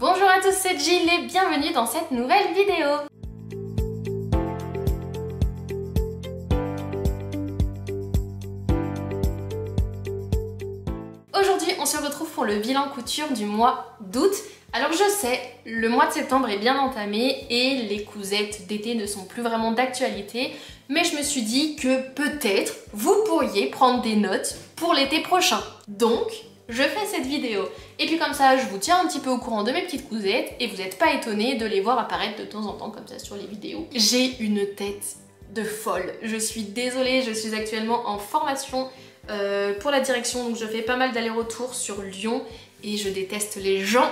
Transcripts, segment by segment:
Bonjour à tous, c'est Jill et bienvenue dans cette nouvelle vidéo. Aujourd'hui, on se retrouve pour le bilan couture du mois d'août. Alors je sais, le mois de septembre est bien entamé et les cousettes d'été ne sont plus vraiment d'actualité, mais je me suis dit que peut-être vous pourriez prendre des notes pour l'été prochain. Donc, je fais cette vidéo. Et puis comme ça, je vous tiens un petit peu au courant de mes petites cousettes et vous n'êtes pas étonnés de les voir apparaître de temps en temps comme ça sur les vidéos. J'ai une tête de folle. Je suis désolée, je suis actuellement en formation pour la direction, donc je fais pas mal d'allers-retours sur Lyon et je déteste les gens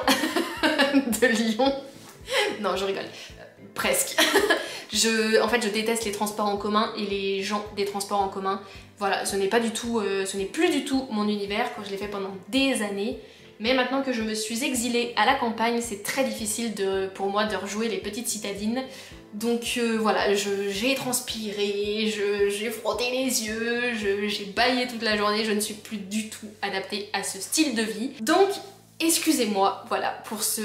de Lyon. Non, je rigole. Presque. En fait, je déteste les transports en commun et les gens des transports en commun. Voilà, ce n'est plus du tout mon univers quand je l'ai fait pendant des années. Mais maintenant que je me suis exilée à la campagne, c'est très difficile pour moi de rejouer les petites citadines. Donc voilà, j'ai transpiré, j'ai frotté les yeux, j'ai bâillé toute la journée, je ne suis plus du tout adaptée à ce style de vie. Donc, excusez-moi, voilà, pour ça.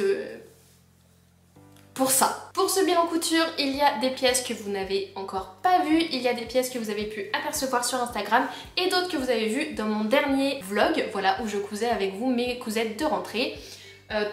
Pour ce bilan couture, il y a des pièces que vous n'avez encore pas vues, il y a des pièces que vous avez pu apercevoir sur Instagram et d'autres que vous avez vues dans mon dernier vlog, voilà, où je cousais avec vous mes cousettes de rentrée.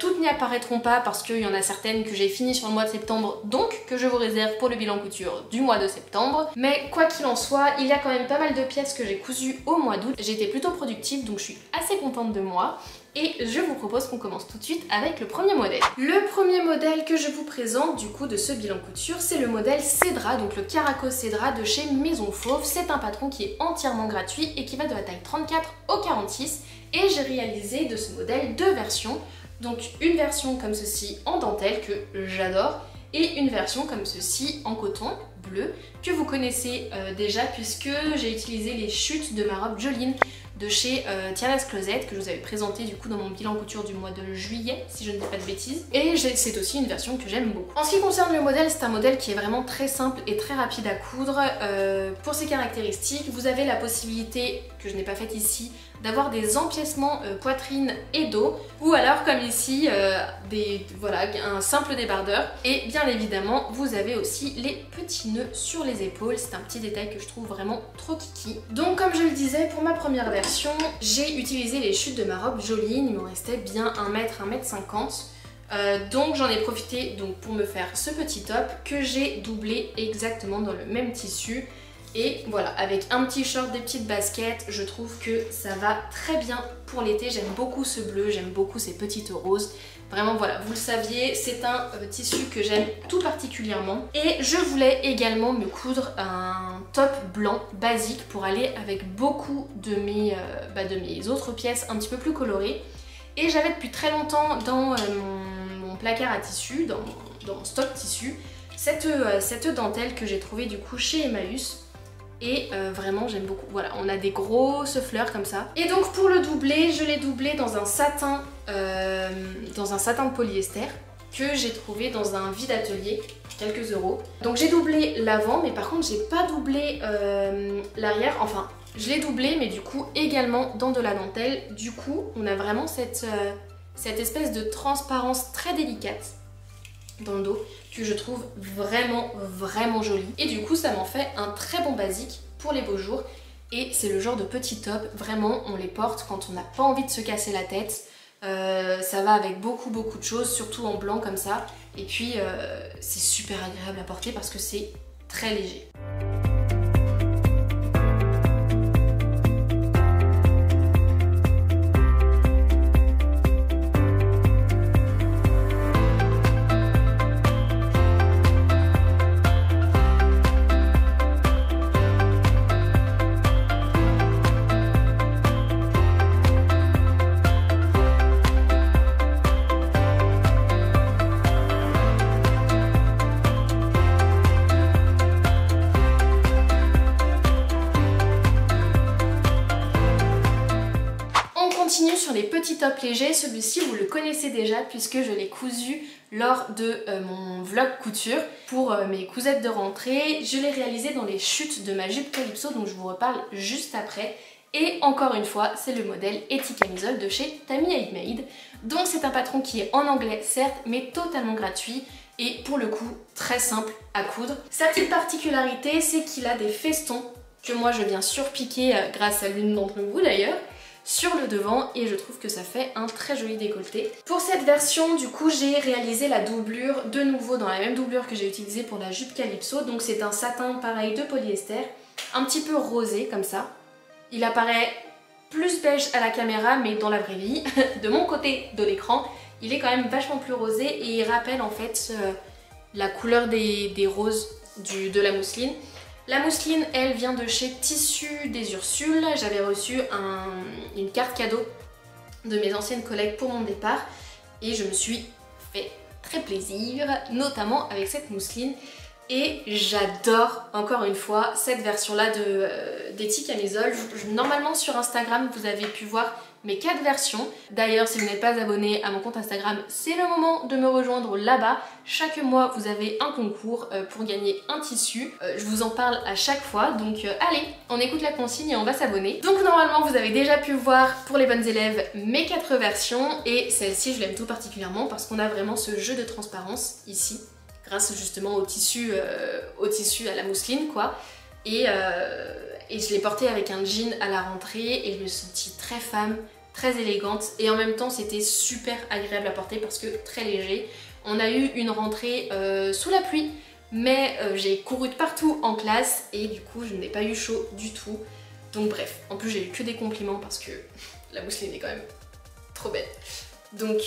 Toutes n'y apparaîtront pas parce qu'il y en a certaines que j'ai finies sur le mois de septembre, donc que je vous réserve pour le bilan couture du mois de septembre. Mais quoi qu'il en soit, il y a quand même pas mal de pièces que j'ai cousues au mois d'août. J'ai été plutôt productive, donc je suis assez contente de moi. Et je vous propose qu'on commence tout de suite avec le premier modèle. Le premier modèle que je vous présente du coup de ce bilan couture, c'est le modèle Cédra, donc le Caraco Cédra de chez Maison Fauve. C'est un patron qui est entièrement gratuit et qui va de la taille 34 au 46. Et j'ai réalisé de ce modèle deux versions. Donc une version comme ceci en dentelle que j'adore et une version comme ceci en coton bleu que vous connaissez déjà puisque j'ai utilisé les chutes de ma robe Jolene de chez Tiana's Closet que je vous avais présenté du coup dans mon bilan couture du mois de juillet si je ne dis pas de bêtises, et c'est aussi une version que j'aime beaucoup. En ce qui concerne le modèle, c'est un modèle qui est vraiment très simple et très rapide à coudre. Pour ses caractéristiques, vous avez la possibilité, que je n'ai pas faite ici, d'avoir des empiècements poitrine et dos, ou alors comme ici voilà, un simple débardeur, et bien évidemment vous avez aussi les petits nœuds sur les épaules. C'est un petit détail que je trouve vraiment trop kiki. Donc comme je le disais, pour ma première version, j'ai utilisé les chutes de ma robe Jolene. Il me restait bien 1 m, 1 m 50. Donc j'en ai profité donc pour me faire ce petit top que j'ai doublé exactement dans le même tissu. Et voilà, avec un petit short, des petites baskets, je trouve que ça va très bien pour l'été. J'aime beaucoup ce bleu, j'aime beaucoup ces petites roses. Vraiment voilà, vous le saviez, c'est un tissu que j'aime tout particulièrement. Et je voulais également me coudre un top blanc basique pour aller avec beaucoup de mes autres pièces un petit peu plus colorées. Et j'avais depuis très longtemps dans mon placard à tissu, dans mon stock tissu, cette dentelle que j'ai trouvée du coup chez Emmaüs. Et vraiment j'aime beaucoup. Voilà, on a des grosses fleurs comme ça. Et donc pour le doubler, je l'ai doublé dans un satin de polyester que j'ai trouvé dans un vide atelier, quelques euros. Donc j'ai doublé l'avant, mais par contre j'ai pas doublé l'arrière. Enfin, je l'ai doublé, mais du coup également dans de la dentelle. Du coup, on a vraiment cette espèce de transparence très délicate dans le dos que je trouve vraiment jolie, et du coup ça m'en fait un très bon basique pour les beaux jours. Et c'est le genre de petit top, vraiment on les porte quand on n'a pas envie de se casser la tête. Ça va avec beaucoup de choses, surtout en blanc comme ça, et puis c'est super agréable à porter parce que c'est très léger. Sur les petits tops légers, celui-ci vous le connaissez déjà puisque je l'ai cousu lors de mon vlog couture pour mes cousettes de rentrée. Je l'ai réalisé dans les chutes de ma jupe Calypso, donc je vous reparle juste après. Et encore une fois, c'est le modèle Eti Camisole de chez Tammy Handmade. Donc c'est un patron qui est en anglais certes, mais totalement gratuit et pour le coup très simple à coudre. Sa petite particularité, c'est qu'il a des festons que moi je viens surpiquer grâce à l'une d'entre vous d'ailleurs sur le devant et je trouve que ça fait un très joli décolleté. Pour cette version du coup j'ai réalisé la doublure de nouveau dans la même doublure que j'ai utilisée pour la jupe Calypso. Donc c'est un satin pareil de polyester, un petit peu rosé comme ça. Il apparaît plus beige à la caméra mais dans la vraie vie, de mon côté de l'écran, il est quand même vachement plus rosé et il rappelle en fait la couleur des roses de la mousseline. La mousseline, elle vient de chez Tissus des Ursules. J'avais reçu une carte cadeau de mes anciennes collègues pour mon départ et je me suis fait très plaisir, notamment avec cette mousseline. Et j'adore, encore une fois, cette version-là d'Eti Camisole. Normalement, sur Instagram, vous avez pu voir mes 4 versions. D'ailleurs, si vous n'êtes pas abonné à mon compte Instagram, c'est le moment de me rejoindre là-bas. Chaque mois, vous avez un concours pour gagner un tissu. Je vous en parle à chaque fois. Donc allez, on écoute la consigne et on va s'abonner. Donc normalement, vous avez déjà pu voir, pour les bonnes élèves, mes 4 versions. Et celle-ci, je l'aime tout particulièrement parce qu'on a vraiment ce jeu de transparence ici, grâce justement au tissu à la mousseline quoi. Et je l'ai porté avec un jean à la rentrée et je me suis sentie très femme, très élégante et en même temps c'était super agréable à porter parce que très léger. On a eu une rentrée sous la pluie mais j'ai couru de partout en classe et du coup je n'ai pas eu chaud du tout. Donc bref, en plus j'ai eu que des compliments parce que la mousseline est quand même trop belle. Donc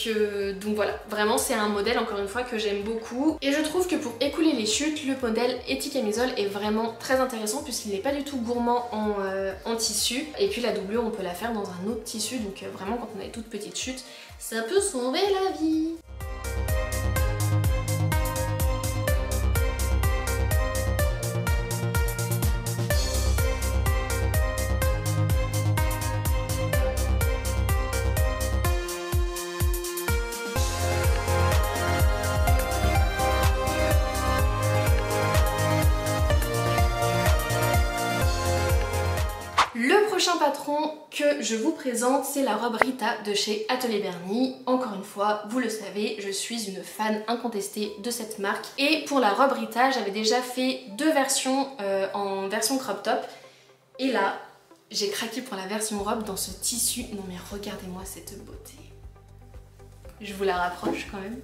voilà, vraiment c'est un modèle encore une fois que j'aime beaucoup et je trouve que pour écouler les chutes, le modèle Eti Camisole est vraiment très intéressant puisqu'il n'est pas du tout gourmand en tissu et puis la doublure on peut la faire dans un autre tissu donc vraiment quand on a des toutes petites chutes ça peut sauver la vie. Le prochain patron que je vous présente, c'est la robe Rita de chez Atelier Berny. Encore une fois, vous le savez, je suis une fan incontestée de cette marque. Et pour la robe Rita, j'avais déjà fait 2 versions en version crop top. Et là, j'ai craqué pour la version robe dans ce tissu. Non mais regardez-moi cette beauté. Je vous la rapproche quand même.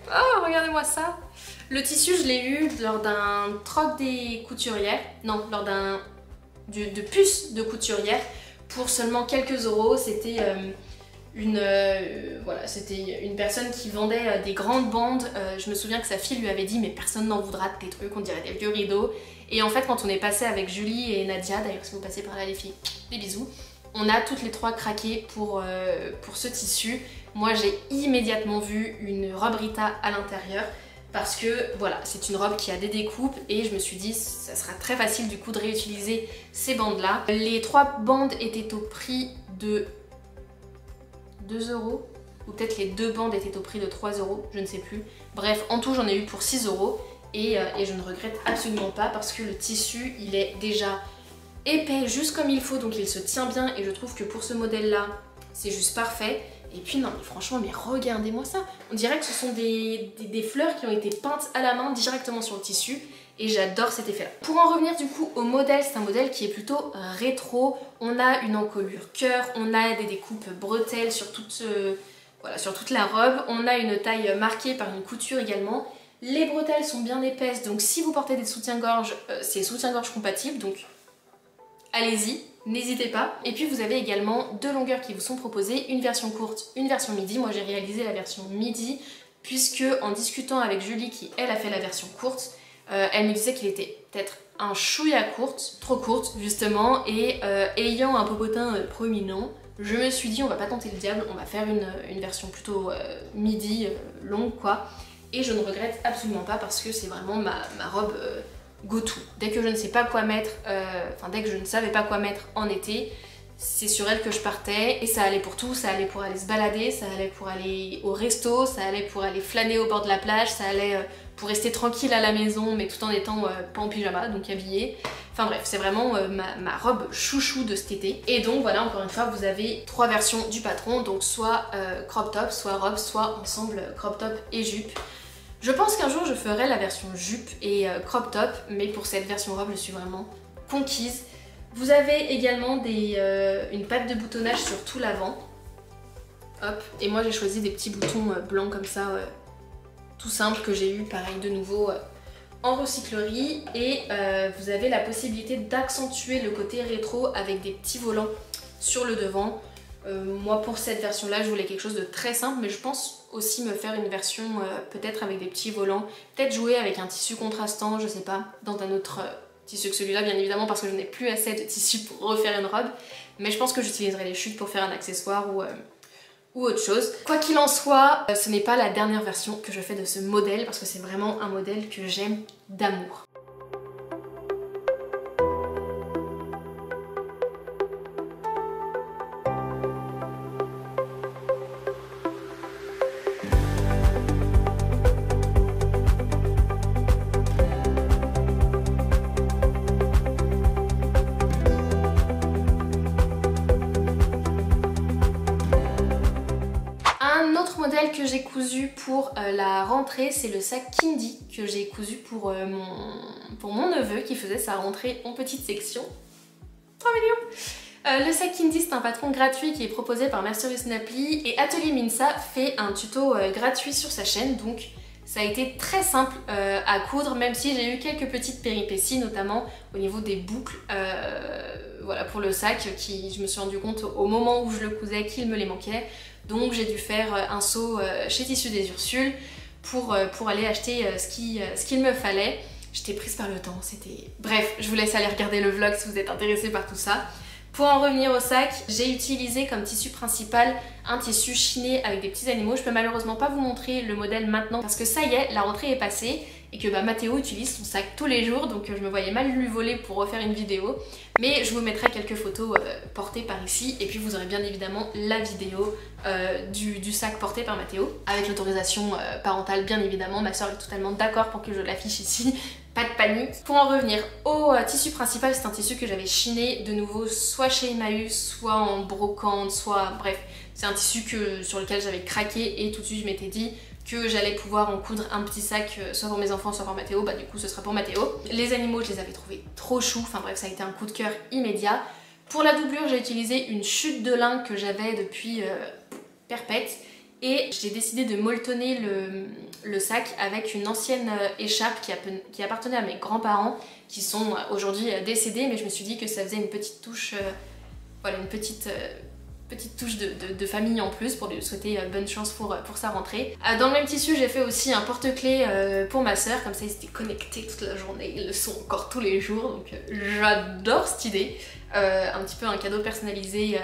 Oh, regardez-moi ça. Le tissu, je l'ai eu lors d'un troc des couturières. Non, lors de puces de couturière pour seulement quelques euros. C'était c'était une personne qui vendait des grandes bandes. Je me souviens que sa fille lui avait dit mais personne n'en voudra de tes trucs, on dirait des vieux rideaux. Et en fait quand on est passé avec Julie et Nadia, d'ailleurs si vous passez par là les filles, des bisous, on a toutes les 3 craqué pour ce tissu. Moi j'ai immédiatement vu une robe Rita à l'intérieur. Parce que voilà, c'est une robe qui a des découpes et je me suis dit ça sera très facile du coup de réutiliser ces bandes là. Les 3 bandes étaient au prix de 2 euros ou peut-être les 2 bandes étaient au prix de 3 euros, je ne sais plus. Bref, en tout j'en ai eu pour 6 euros et je ne regrette absolument pas parce que le tissu il est déjà épais juste comme il faut donc il se tient bien et je trouve que pour ce modèle là c'est juste parfait. Et puis non mais franchement mais regardez-moi ça, on dirait que ce sont des fleurs qui ont été peintes à la main directement sur le tissu et j'adore cet effet là. Pour en revenir du coup au modèle, c'est un modèle qui est plutôt rétro, on a une encolure cœur, on a des découpes bretelles sur toute la robe, on a une taille marquée par une couture également. Les bretelles sont bien épaisses donc si vous portez des soutiens-gorge, c'est soutien-gorge compatible donc allez-y. N'hésitez pas. Et puis vous avez également 2 longueurs qui vous sont proposées, une version courte, une version midi. Moi j'ai réalisé la version midi puisque en discutant avec Julie qui elle a fait la version courte, elle me disait qu'il était peut-être un chouïa courte, trop courte justement et ayant un popotin proéminent, je me suis dit on va pas tenter le diable, on va faire une version plutôt midi, longue quoi. Et je ne regrette absolument pas parce que c'est vraiment ma robe go-to. Dès que je ne sais pas quoi mettre, dès que je ne savais pas quoi mettre en été, c'est sur elle que je partais et ça allait pour tout, ça allait pour aller se balader, ça allait pour aller au resto, ça allait pour aller flâner au bord de la plage, ça allait pour rester tranquille à la maison mais tout en étant pas en pyjama, donc habillée. Enfin bref, c'est vraiment ma robe chouchou de cet été. Et donc voilà, encore une fois, vous avez 3 versions du patron, donc soit crop top, soit robe, soit ensemble crop top et jupe. Je pense qu'un jour je ferai la version jupe et crop top, mais pour cette version robe, je suis vraiment conquise. Vous avez également une patte de boutonnage sur tout l'avant. Hop, et moi j'ai choisi des petits boutons blancs comme ça, tout simple, que j'ai eu pareil de nouveau en recyclerie. Et vous avez la possibilité d'accentuer le côté rétro avec des petits volants sur le devant. Moi pour cette version là je voulais quelque chose de très simple, mais je pense aussi me faire une version peut-être avec des petits volants, peut-être jouer avec un tissu contrastant, je sais pas, dans un autre tissu que celui-là bien évidemment, parce que je n'ai plus assez de tissu pour refaire une robe, mais je pense que j'utiliserai les chutes pour faire un accessoire ou autre chose. Quoi qu'il en soit, ce n'est pas la dernière version que je fais de ce modèle, parce que c'est vraiment un modèle que j'aime d'amour. Modèle que j'ai cousu pour la rentrée, c'est le sac Kindy que j'ai cousu pour mon neveu qui faisait sa rentrée en petite section. Trop mignon. Le sac Kindy, c'est un patron gratuit qui est proposé par Mercerise Napoli, et Atelier Minsa fait un tuto gratuit sur sa chaîne, donc ça a été très simple à coudre, même si j'ai eu quelques petites péripéties, notamment au niveau des boucles voilà, pour le sac, je me suis rendu compte au moment où je le cousais qu'il me les manquait. Donc j'ai dû faire un saut chez Tissus des Ursules pour aller acheter ce qu'il me fallait. J'étais prise par le temps, c'était... Bref, je vous laisse aller regarder le vlog si vous êtes intéressés par tout ça. Pour en revenir au sac, j'ai utilisé comme tissu principal un tissu chiné avec des petits animaux. Je peux malheureusement pas vous montrer le modèle maintenant parce que ça y est, la rentrée est passée et que Mathéo utilise son sac tous les jours, donc je me voyais mal lui voler pour refaire une vidéo. Mais je vous mettrai quelques photos portées par ici, et puis vous aurez bien évidemment la vidéo du sac porté par Mathéo, avec l'autorisation parentale bien évidemment. Ma soeur est totalement d'accord pour que je l'affiche ici, pas de panique. Pour en revenir au tissu principal, c'est un tissu que j'avais chiné de nouveau soit chez Emmaüs, soit en brocante, soit... Bref, c'est un tissu sur lequel j'avais craqué, et tout de suite je m'étais dit que j'allais pouvoir en coudre un petit sac, soit pour mes enfants, soit pour Mathéo. Bah du coup ce sera pour Mathéo. Les animaux, je les avais trouvés trop choux, enfin bref, ça a été un coup de cœur immédiat. Pour la doublure, j'ai utilisé une chute de lin que j'avais depuis perpète, et j'ai décidé de molletonner le sac avec une ancienne écharpe qui appartenait à mes grands-parents, qui sont aujourd'hui décédés, mais je me suis dit que ça faisait une petite touche, voilà, une petite touche de famille en plus, pour lui souhaiter bonne chance pour sa rentrée. Dans le même tissu, j'ai fait aussi un porte-clés pour ma soeur, comme ça ils étaient connectés toute la journée, ils le sont encore tous les jours, donc j'adore cette idée. Un petit peu un cadeau personnalisé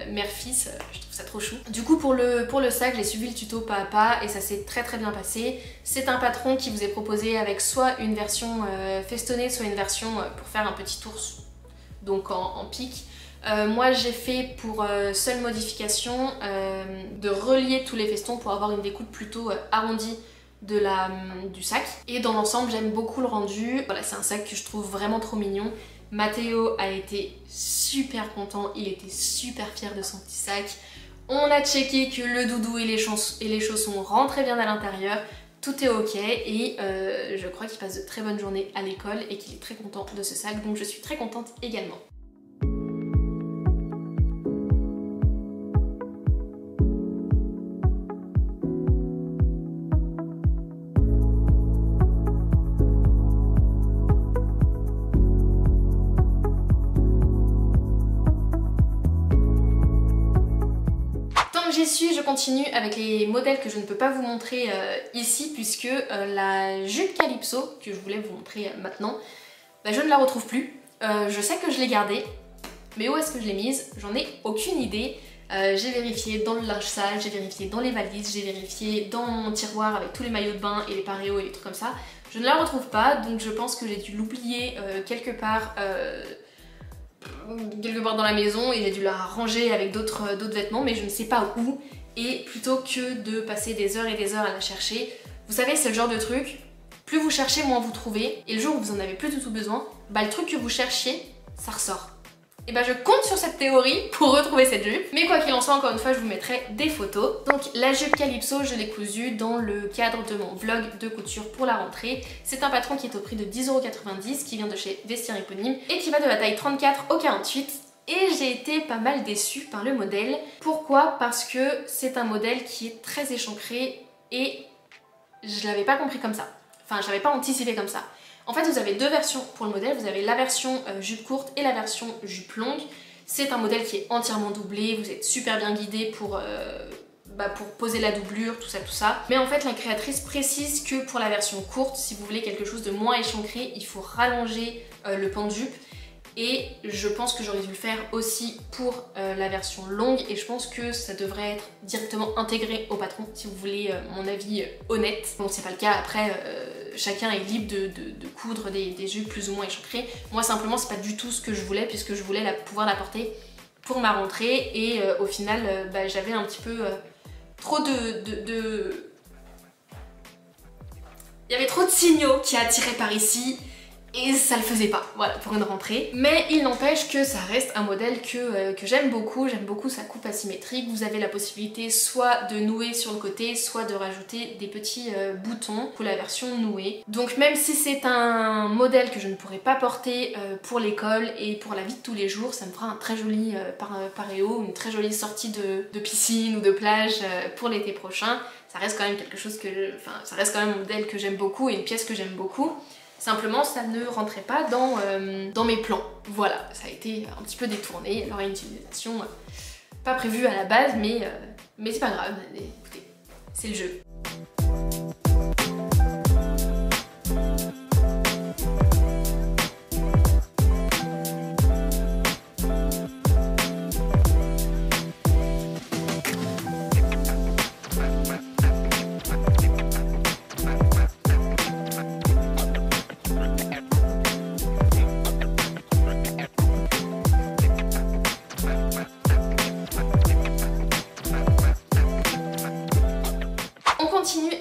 mère-fils, je trouve ça trop chou. Du coup pour le sac, j'ai suivi le tuto pas à pas et ça s'est très très bien passé. C'est un patron qui vous est proposé avec soit une version festonnée, soit une version pour faire un petit ours, donc en pique. Moi j'ai fait pour seule modification de relier tous les festons pour avoir une découpe plutôt arrondie du sac. Et dans l'ensemble j'aime beaucoup le rendu. Voilà, c'est un sac que je trouve vraiment trop mignon. Mathéo a été super content, il était super fier de son petit sac. On a checké que le doudou et les chaussons rentraient bien à l'intérieur. Tout est ok, et je crois qu'il passe de très bonnes journées à l'école et qu'il est très content de ce sac, donc je suis très contente également. J'y suis, je continue avec les modèles que je ne peux pas vous montrer ici, puisque la jupe Calypso que je voulais vous montrer maintenant, bah, je ne la retrouve plus. Je sais que je l'ai gardée, mais où est-ce que je l'ai mise? J'en ai aucune idée. J'ai vérifié dans le linge sale, j'ai vérifié dans les valises, j'ai vérifié dans mon tiroir avec tous les maillots de bain et les paréos et les trucs comme ça. Je ne la retrouve pas, donc je pense que j'ai dû l'oublier quelque part quelque part dans la maison et j'ai dû la ranger avec d'autres vêtements, mais je ne sais pas où. Et plutôt que de passer des heures et des heures à la chercher, vous savez, c'est le genre de truc, plus vous cherchez, moins vous trouvez. Et le jour où vous en avez plus du tout besoin, bah le truc que vous cherchiez, ça ressort. Et bah je compte sur cette théorie pour retrouver cette jupe. Mais quoi qu'il en soit, encore une fois, je vous mettrai des photos. Donc la jupe Calypso, je l'ai cousue dans le cadre de mon vlog de couture pour la rentrée. C'est un patron qui est au prix de 10,90 € qui vient de chez Vestiaire Éponyme et qui va de la taille 34 au 48. Et j'ai été pas mal déçue par le modèle. Pourquoi? Parce que c'est un modèle qui est très échancré et je l'avais pas compris comme ça. Enfin, je l'avais pas anticipé comme ça. En fait, vous avez deux versions pour le modèle. Vous avez la version jupe courte et la version jupe longue. C'est un modèle qui est entièrement doublé. Vous êtes super bien guidé pour poser la doublure, tout ça. Mais en fait, la créatrice précise que pour la version courte, si vous voulez quelque chose de moins échancré, il faut rallonger le pan de jupe. Et je pense que j'aurais dû le faire aussi pour la version longue et je pense que ça devrait être directement intégré au patron si vous voulez mon avis honnête. Bon, c'est pas le cas, après chacun est libre de coudre des jupes plus ou moins échancrées. Moi simplement c'est pas du tout ce que je voulais puisque je voulais pouvoir la porter pour ma rentrée et au final j'avais un petit peu trop Il y avait trop de signaux qui attiraient par ici. Et ça le faisait pas, voilà, pour une rentrée. Mais il n'empêche que ça reste un modèle que j'aime beaucoup sa coupe asymétrique. Vous avez la possibilité soit de nouer sur le côté, soit de rajouter des petits boutons pour la version nouée. Donc même si c'est un modèle que je ne pourrais pas porter pour l'école et pour la vie de tous les jours, ça me fera un très joli paréo, une très jolie sortie de piscine ou de plage pour l'été prochain. Ça reste quand même quelque chose ça reste quand même un modèle que j'aime beaucoup et une pièce que j'aime beaucoup. Simplement, ça ne rentrait pas dans mes plans. Voilà, ça a été un petit peu détourné. Elle aura une utilisation pas prévue à la base, mais c'est pas grave. Écoutez, c'est le jeu.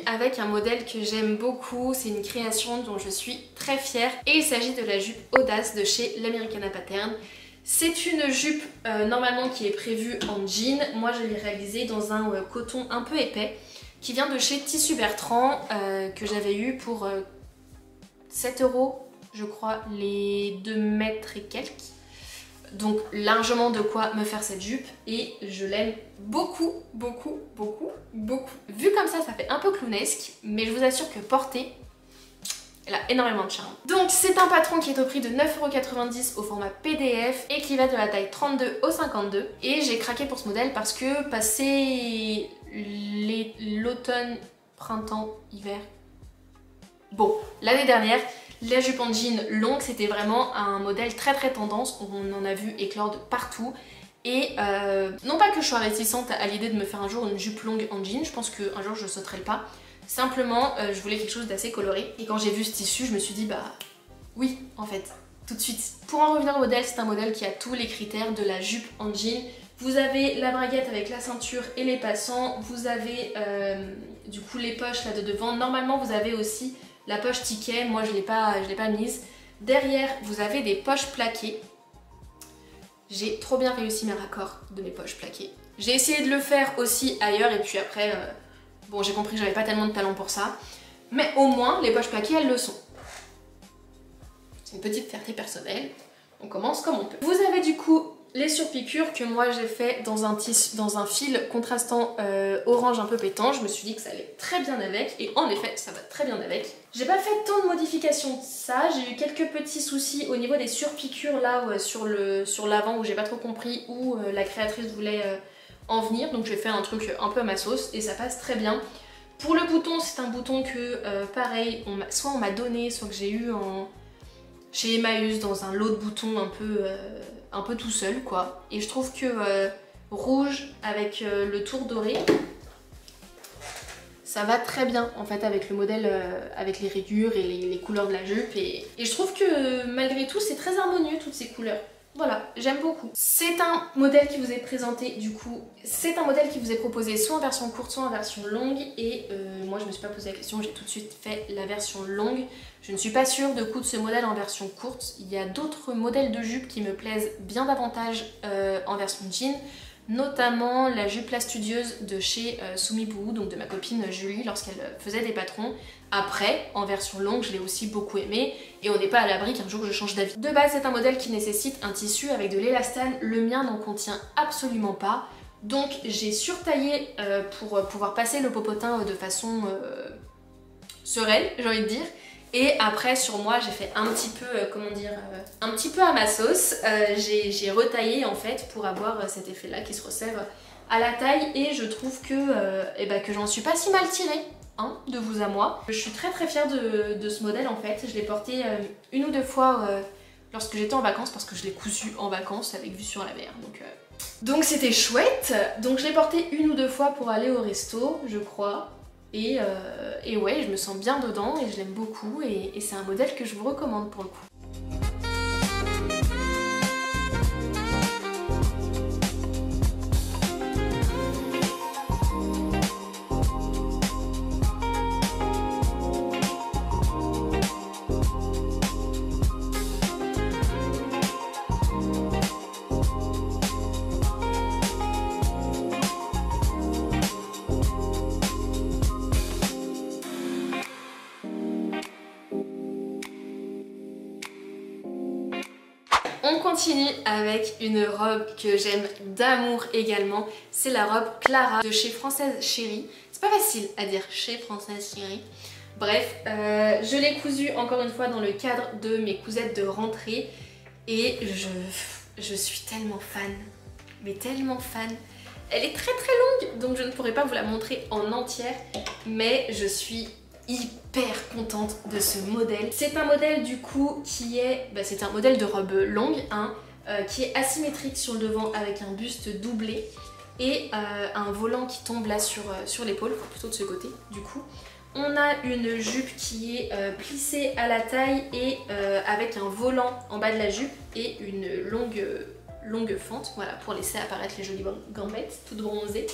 Avec un modèle que j'aime beaucoup, c'est une création dont je suis très fière et il s'agit de la jupe Audace de chez l'Americana Pattern. C'est une jupe normalement qui est prévue en jean, moi je l'ai réalisée dans un coton un peu épais qui vient de chez Tissu Bertrand que j'avais eu pour 7 € je crois les 2 mètres et quelques. Donc largement de quoi me faire cette jupe et je l'aime beaucoup. Vu comme ça fait un peu clownesque, mais je vous assure que portée, elle a énormément de charme. Donc c'est un patron qui est au prix de 9,90 € au format PDF et qui va de la taille 32 au 52. Et j'ai craqué pour ce modèle parce que passé l'automne, printemps, hiver, bon, l'année dernière, la jupe en jean longue, c'était vraiment un modèle très tendance, on en a vu éclore de partout. Et non pas que je sois réticente à l'idée de me faire un jour une jupe longue en jean, je pense qu'un jour je sauterai le pas. Simplement, je voulais quelque chose d'assez coloré. Et quand j'ai vu ce tissu, je me suis dit bah oui, en fait, tout de suite. Pour en revenir au modèle, c'est un modèle qui a tous les critères de la jupe en jean. Vous avez la braguette avec la ceinture et les passants, vous avez du coup les poches là de devant. Normalement, vous avez aussi la poche ticket, moi je l'ai pas mise. Derrière, vous avez des poches plaquées. J'ai trop bien réussi mes raccords de mes poches plaquées. J'ai essayé de le faire aussi ailleurs et puis après, bon j'ai compris que j'avais pas tellement de talent pour ça. Mais au moins, les poches plaquées, elles le sont. C'est une petite fierté personnelle. On commence comme on peut. Vous avez du coup les surpiqûres que moi j'ai fait dans un fil contrastant orange un peu pétant. Je me suis dit que ça allait très bien avec et en effet ça va très bien avec. J'ai pas fait tant de modifications de ça, j'ai eu quelques petits soucis au niveau des surpiqûres là sur l'avant où j'ai pas trop compris où la créatrice voulait en venir, donc j'ai fait un truc un peu à ma sauce et ça passe très bien. Pour le bouton, c'est un bouton que pareil, soit on m'a donné, soit que j'ai eu chez Emmaüs dans un lot de boutons un peu tout seul quoi. Et je trouve que rouge avec le tour doré, ça va très bien en fait avec le modèle, avec les rayures et les couleurs de la jupe. Et je trouve que malgré tout c'est très harmonieux toutes ces couleurs. Voilà, j'aime beaucoup. C'est un modèle qui vous est présenté du coup, c'est un modèle qui vous est proposé soit en version courte, soit en version longue. Et moi je me suis pas posé la question, j'ai tout de suite fait la version longue. Je ne suis pas sûre de coudre ce modèle en version courte. Il y a d'autres modèles de jupes qui me plaisent bien davantage en version jean. Notamment la jupe La Studieuse de chez Sumibuu, donc de ma copine Julie lorsqu'elle faisait des patrons. Après, en version longue, je l'ai aussi beaucoup aimé et on n'est pas à l'abri qu'un jour je change d'avis. De base, c'est un modèle qui nécessite un tissu avec de l'élastane. Le mien n'en contient absolument pas. Donc j'ai surtaillé pour pouvoir passer le popotin de façon sereine, j'ai envie de dire. Et après sur moi j'ai fait un petit peu, comment dire, un petit peu à ma sauce. J'ai retaillé en fait pour avoir cet effet là qui se resserre à la taille. Et je trouve que j'en suis pas si mal tirée, hein, de vous à moi. Je suis très fière de ce modèle en fait. Je l'ai porté une ou deux fois lorsque j'étais en vacances parce que je l'ai cousu en vacances avec vue sur la mer. Donc c'était chouette. Donc je l'ai porté une ou deux fois pour aller au resto, je crois. Et ouais, je me sens bien dedans et je l'aime beaucoup et c'est un modèle que je vous recommande pour le coup. On continue avec une robe que j'aime d'amour également. C'est la robe Clara de chez Française Chérie. C'est pas facile à dire chez Française Chérie. Bref, je l'ai cousue encore une fois dans le cadre de mes cousettes de rentrée. Et je suis tellement fan. Mais tellement fan. Elle est très longue, donc je ne pourrai pas vous la montrer en entière. Mais je suis hyper contente de ce modèle. C'est un modèle du coup qui est, c'est un modèle de robe longue, hein, qui est asymétrique sur le devant avec un buste doublé et un volant qui tombe là sur l'épaule, enfin plutôt de ce côté du coup. On a une jupe qui est plissée à la taille et avec un volant en bas de la jupe et une longue fente, voilà, pour laisser apparaître les jolies gambettes toutes bronzées.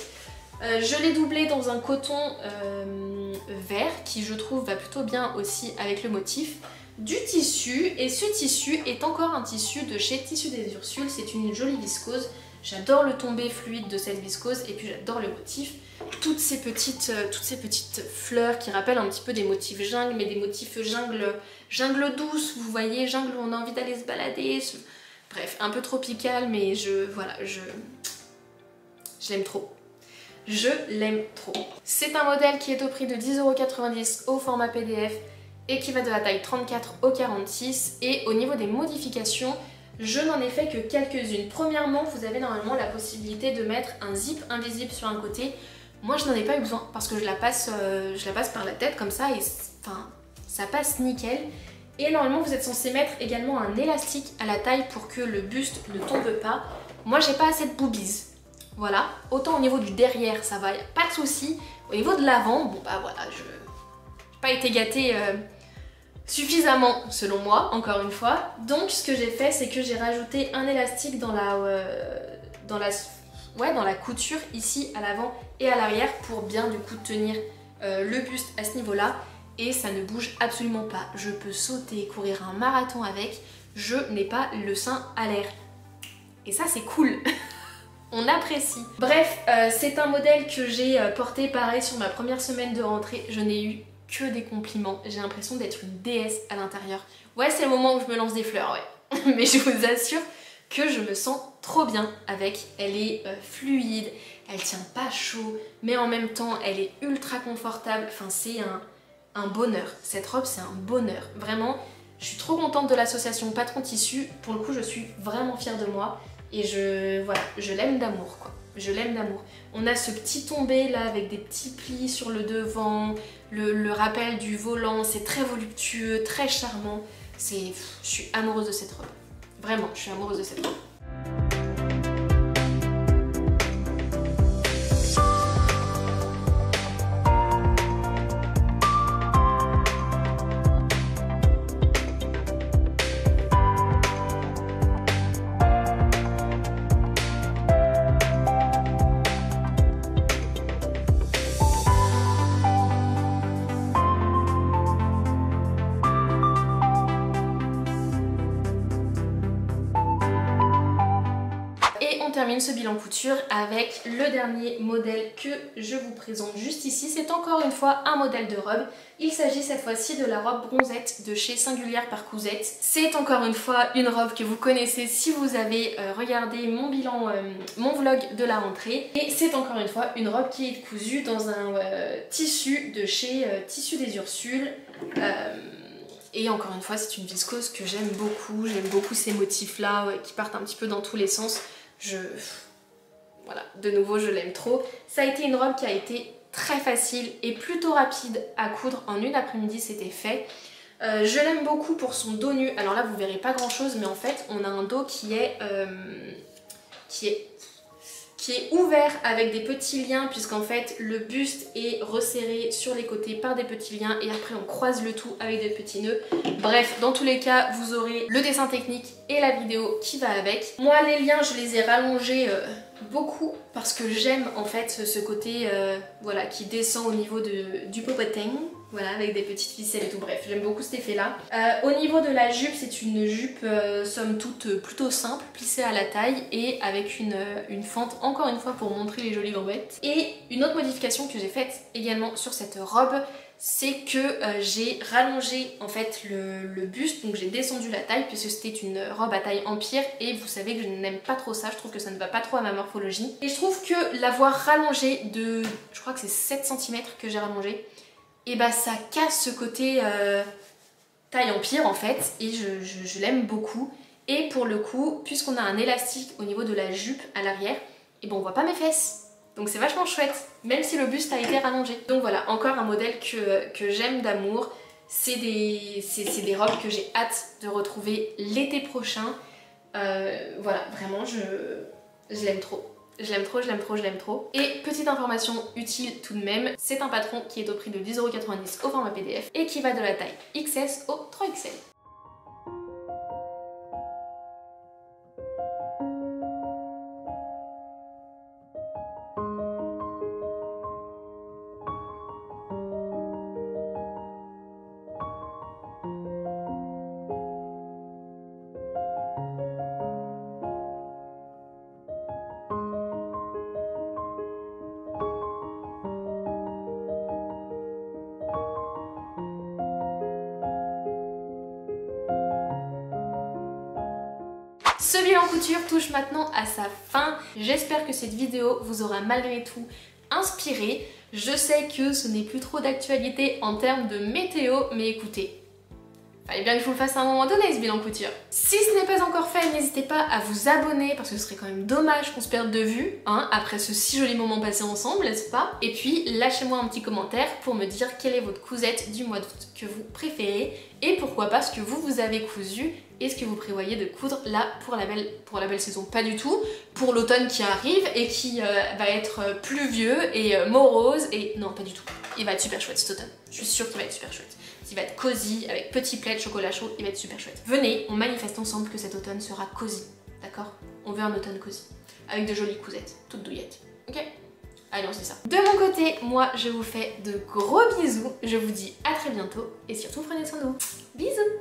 Je l'ai doublé dans un coton vert qui je trouve va plutôt bien aussi avec le motif. Du tissu, et ce tissu est encore un tissu de chez Tissus des Ursules, c'est une jolie viscose. J'adore le tombé fluide de cette viscose et puis j'adore le motif. Toutes ces petites fleurs qui rappellent un petit peu des motifs jungle, mais des motifs jungle douce, vous voyez, jungle où on a envie d'aller se balader. Bref, un peu tropical, mais voilà, je l'aime trop. Je l'aime trop. C'est un modèle qui est au prix de 10,90 € au format PDF et qui va de la taille 34 au 46. Et au niveau des modifications, je n'en ai fait que quelques-unes. Premièrement, vous avez normalement la possibilité de mettre un zip invisible sur un côté. Moi, je n'en ai pas eu besoin parce que je la passe par la tête comme ça et enfin, ça passe nickel. Et normalement, vous êtes censé mettre également un élastique à la taille pour que le buste ne tombe pas. Moi, j'ai pas assez de boobies. Voilà, autant au niveau du derrière ça va, y a pas de souci. Au niveau de l'avant, bon bah voilà, je n'ai pas été gâtée suffisamment selon moi, encore une fois. Donc ce que j'ai fait, c'est que j'ai rajouté un élastique dans la couture ici à l'avant et à l'arrière pour bien du coup tenir le buste à ce niveau-là. Et ça ne bouge absolument pas. Je peux sauter, courir un marathon avec, je n'ai pas le sein à l'air. Et ça c'est cool. On apprécie. Bref, c'est un modèle que j'ai porté pareil sur ma première semaine de rentrée. Je n'ai eu que des compliments. J'ai l'impression d'être une déesse à l'intérieur. Ouais, c'est le moment où je me lance des fleurs, ouais. Mais je vous assure que je me sens trop bien avec. Elle est fluide, elle tient pas chaud, mais en même temps, elle est ultra confortable. Enfin, c'est un bonheur. Cette robe, c'est un bonheur. Vraiment, je suis trop contente de l'association Patron Tissu. Pour le coup, je suis vraiment fière de moi. Et voilà, je l'aime d'amour quoi, je l'aime d'amour. On a ce petit tombé là avec des petits plis sur le devant, le rappel du volant, c'est très voluptueux, très charmant. Je suis amoureuse de cette robe, vraiment, je suis amoureuse de cette robe. termine ce bilan couture avec le dernier modèle que je vous présente juste ici. C'est encore une fois un modèle de robe. Il s'agit cette fois-ci de la robe bronzette de chez Singulière par Cousette. C'est encore une fois une robe que vous connaissez si vous avez regardé mon bilan, mon vlog de la rentrée. Et c'est encore une fois une robe qui est cousue dans un tissu de chez Tissu des Ursules. Et encore une fois, c'est une viscose que j'aime beaucoup ces motifs là qui partent un petit peu dans tous les sens. Voilà, de nouveau je l'aime trop. Ça a été une robe qui a été très facile et plutôt rapide à coudre. En une après-midi c'était fait. Je l'aime beaucoup pour son dos nu. Alors là vous verrez pas grand chose, mais en fait on a un dos qui est ouvert avec des petits liens, puisqu'en fait le buste est resserré sur les côtés par des petits liens et après on croise le tout avec des petits nœuds. Bref, dans tous les cas vous aurez le dessin technique et la vidéo qui va avec. Moi les liens je les ai rallongés beaucoup parce que j'aime en fait ce côté voilà, qui descend au niveau du popotin. Voilà, avec des petites ficelles et tout, bref, j'aime beaucoup cet effet là. Au niveau de la jupe, c'est une jupe somme toute plutôt simple, plissée à la taille et avec une fente, encore une fois pour montrer les jolies gambettes. Et une autre modification que j'ai faite également sur cette robe, c'est que j'ai rallongé en fait le buste, donc j'ai descendu la taille puisque c'était une robe à taille empire et vous savez que je n'aime pas trop ça, je trouve que ça ne va pas trop à ma morphologie. Et je trouve que l'avoir rallongé de, je crois que c'est 7 cm que j'ai rallongé, et bah ça casse ce côté taille empire en fait, et je l'aime beaucoup. Et pour le coup, puisqu'on a un élastique au niveau de la jupe à l'arrière, et ben on voit pas mes fesses. Donc c'est vachement chouette, même si le buste a été rallongé. Donc voilà, encore un modèle que j'aime d'amour. C'est des robes que j'ai hâte de retrouver l'été prochain. Voilà, vraiment je l'aime trop. Je l'aime trop, je l'aime trop, je l'aime trop. Et petite information utile tout de même, c'est un patron qui est au prix de 10,90€ au format PDF et qui va de la taille XS au 3XL. Ce bilan couture touche maintenant à sa fin. J'espère que cette vidéo vous aura malgré tout inspiré. Je sais que ce n'est plus trop d'actualité en termes de météo, mais écoutez, fallait bien que je vous le fasse à un moment donné ce bilan couture. Si ce n'est pas encore fait, n'hésitez pas à vous abonner parce que ce serait quand même dommage qu'on se perde de vue hein, après ce si joli moment passé ensemble, n'est-ce pas? Et puis lâchez-moi un petit commentaire pour me dire quelle est votre cousette du mois d'août que vous préférez et pourquoi pas ce que vous avez cousu et ce que vous prévoyez de coudre là pour la belle saison. Pas du tout, pour l'automne qui arrive et qui va être pluvieux et morose et non pas du tout. Il va être super chouette cet automne, je suis sûre qu'il va être super chouette. Il va être cosy, avec petit plaid, chocolat chaud, il va être super chouette. Venez, on manifeste ensemble que cet automne sera cosy, d'accord? On veut un automne cosy, avec de jolies cousettes, toutes douillettes, ok? Allez, on se dit ça. De mon côté, moi je vous fais de gros bisous, je vous dis à très bientôt, et surtout prenez soin de vous. Bisous!